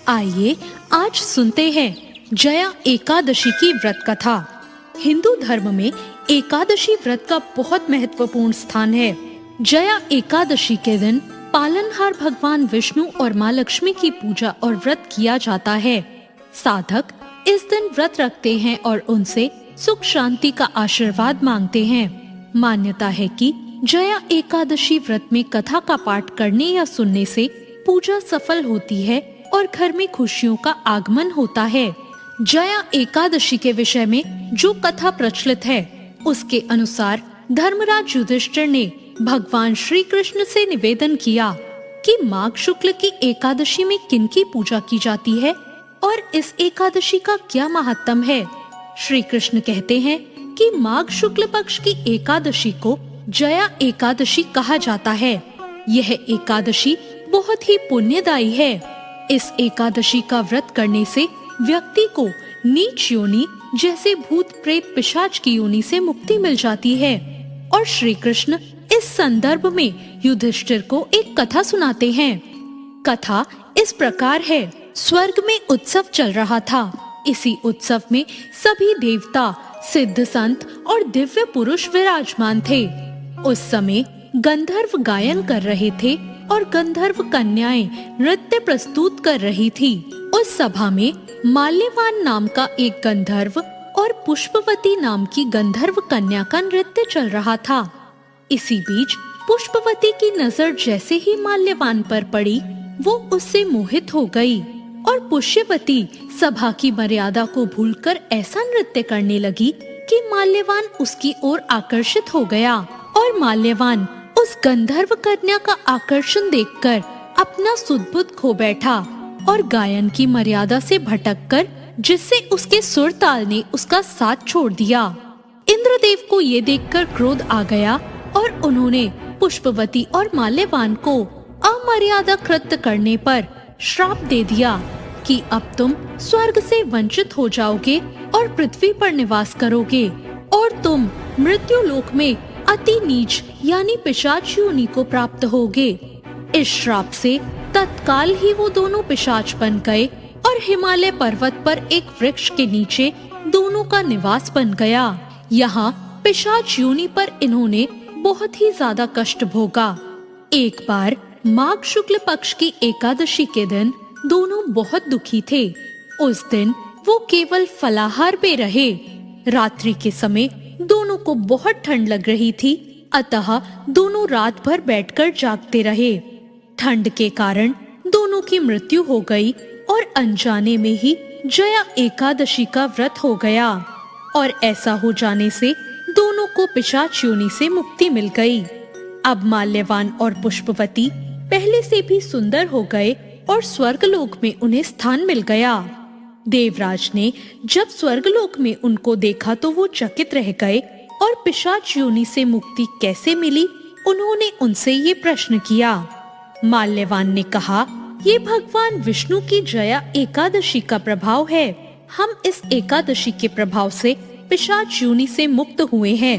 आइए आज सुनते हैं जया एकादशी की व्रत कथा। हिंदू धर्म में एकादशी व्रत का बहुत महत्वपूर्ण स्थान है। जया एकादशी के दिन पालनहार भगवान विष्णु और माँ लक्ष्मी की पूजा और व्रत किया जाता है। साधक इस दिन व्रत रखते हैं और उनसे सुख शांति का आशीर्वाद मांगते हैं। मान्यता है कि जया एकादशी व्रत में कथा का पाठ करने या सुनने से पूजा सफल होती है और घर में खुशियों का आगमन होता है। जया एकादशी के विषय में जो कथा प्रचलित है उसके अनुसार धर्मराज युधिष्ठिर ने भगवान श्री कृष्ण से निवेदन किया कि माघ शुक्ल की एकादशी में किनकी पूजा की जाती है और इस एकादशी का क्या महात्म्य है। श्री कृष्ण कहते हैं कि माघ शुक्ल पक्ष की एकादशी को जया एकादशी कहा जाता है। यह एकादशी बहुत ही पुण्यदायी है। इस एकादशी का व्रत करने से व्यक्ति को नीच योनि जैसे भूत प्रेत पिशाच की योनि से मुक्ति मिल जाती है। और श्री कृष्ण इस संदर्भ में युधिष्ठिर को एक कथा सुनाते हैं। कथा इस प्रकार है। स्वर्ग में उत्सव चल रहा था। इसी उत्सव में सभी देवता, सिद्ध संत और दिव्य पुरुष विराजमान थे। उस समय गंधर्व गायन कर रहे थे और गंधर्व कन्याएं नृत्य प्रस्तुत कर रही थी। उस सभा में माल्यवान नाम का एक गंधर्व और पुष्पवती नाम की गंधर्व कन्या का नृत्य चल रहा था। इसी बीच पुष्पवती की नजर जैसे ही माल्यवान पर पड़ी, वो उससे मोहित हो गई और पुष्पवती सभा की मर्यादा को भूलकर ऐसा नृत्य करने लगी कि माल्यवान उसकी ओर आकर्षित हो गया और माल्यवान उस गंधर्व कन्या का आकर्षण देखकर अपना सुध-बुध खो बैठा और गायन की मर्यादा से भटककर, जिससे उसके सुर ताल ने उसका साथ छोड़ दिया। इंद्रदेव को ये देखकर क्रोध आ गया और उन्होंने पुष्पवती और माल्यवान को अमर्यादा कृत्य करने पर श्राप दे दिया कि अब तुम स्वर्ग से वंचित हो जाओगे और पृथ्वी पर निवास करोगे और तुम मृत्यु लोक में अति नीच यानी पिशाच योनि को प्राप्त होगे। इस श्राप से तत्काल ही वो दोनों पिशाच बन गए और हिमालय पर्वत पर एक वृक्ष के नीचे दोनों का निवास बन गया। यहाँ पिशाच योनि पर इन्होंने बहुत ही ज्यादा कष्ट भोगा। एक बार माघ शुक्ल पक्ष की एकादशी के दिन दोनों बहुत दुखी थे। उस दिन वो केवल फलाहार पे रहे। रात्रि के समय दोनों को बहुत ठंड लग रही थी, अतः दोनों रात भर बैठकर जागते रहे। ठंड के कारण दोनों की मृत्यु हो गई और अनजाने में ही जया एकादशी का व्रत हो गया। और ऐसा हो जाने से दोनों को पिशाच योनि से मुक्ति मिल गई। अब माल्यवान और पुष्पवती पहले से भी सुंदर हो गए और स्वर्गलोक में उन्हें स्थान मिल गया। देवराज ने जब स्वर्गलोक में उनको देखा तो वो चकित रह गए और पिशाच योनि से मुक्ति कैसे मिली, उन्होंने उनसे ये प्रश्न किया। माल्यवान ने कहा, ये भगवान विष्णु की जया एकादशी का प्रभाव है। हम इस एकादशी के प्रभाव से पिशाच योनि से मुक्त हुए हैं।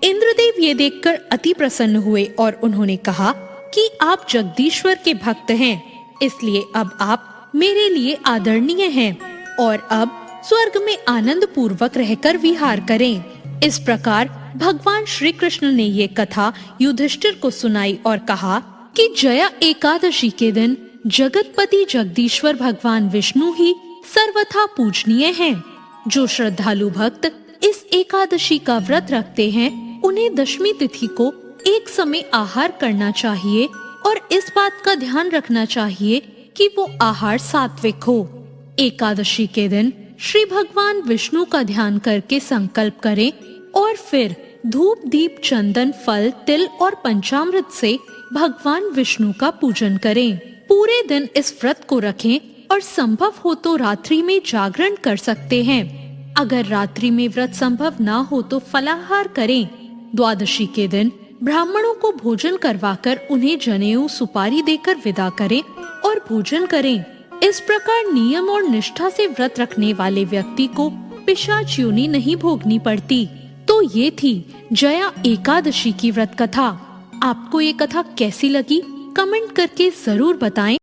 इंद्रदेव ये देखकर अति प्रसन्न हुए और उन्होंने कहा कि आप जगदीश्वर के भक्त हैं, इसलिए अब आप मेरे लिए आदरणीय हैं और अब स्वर्ग में आनंद पूर्वक रहकर विहार करें। इस प्रकार भगवान श्री कृष्ण ने ये कथा युधिष्ठिर को सुनाई और कहा कि जया एकादशी के दिन जगतपति जगदीश्वर भगवान विष्णु ही सर्वथा पूजनीय हैं। जो श्रद्धालु भक्त इस एकादशी का व्रत रखते हैं, उन्हें दशमी तिथि को एक समय आहार करना चाहिए और इस बात का ध्यान रखना चाहिए कि वो आहार सात्विक हो। एकादशी के दिन श्री भगवान विष्णु का ध्यान करके संकल्प करें और फिर धूप, दीप, चंदन, फल, तिल और पंचामृत से भगवान विष्णु का पूजन करें। पूरे दिन इस व्रत को रखें और संभव हो तो रात्रि में जागरण कर सकते हैं। अगर रात्रि में व्रत संभव ना हो तो फलाहार करें। द्वादशी के दिन ब्राह्मणों को भोजन करवाकर उन्हें जनेऊ, सुपारी देकर विदा करें और भोजन करें। इस प्रकार नियम और निष्ठा से व्रत रखने वाले व्यक्ति को पिशाच योनि नहीं भोगनी पड़ती। तो ये थी जया एकादशी की व्रत कथा। आपको ये कथा कैसी लगी, कमेंट करके जरूर बताएं।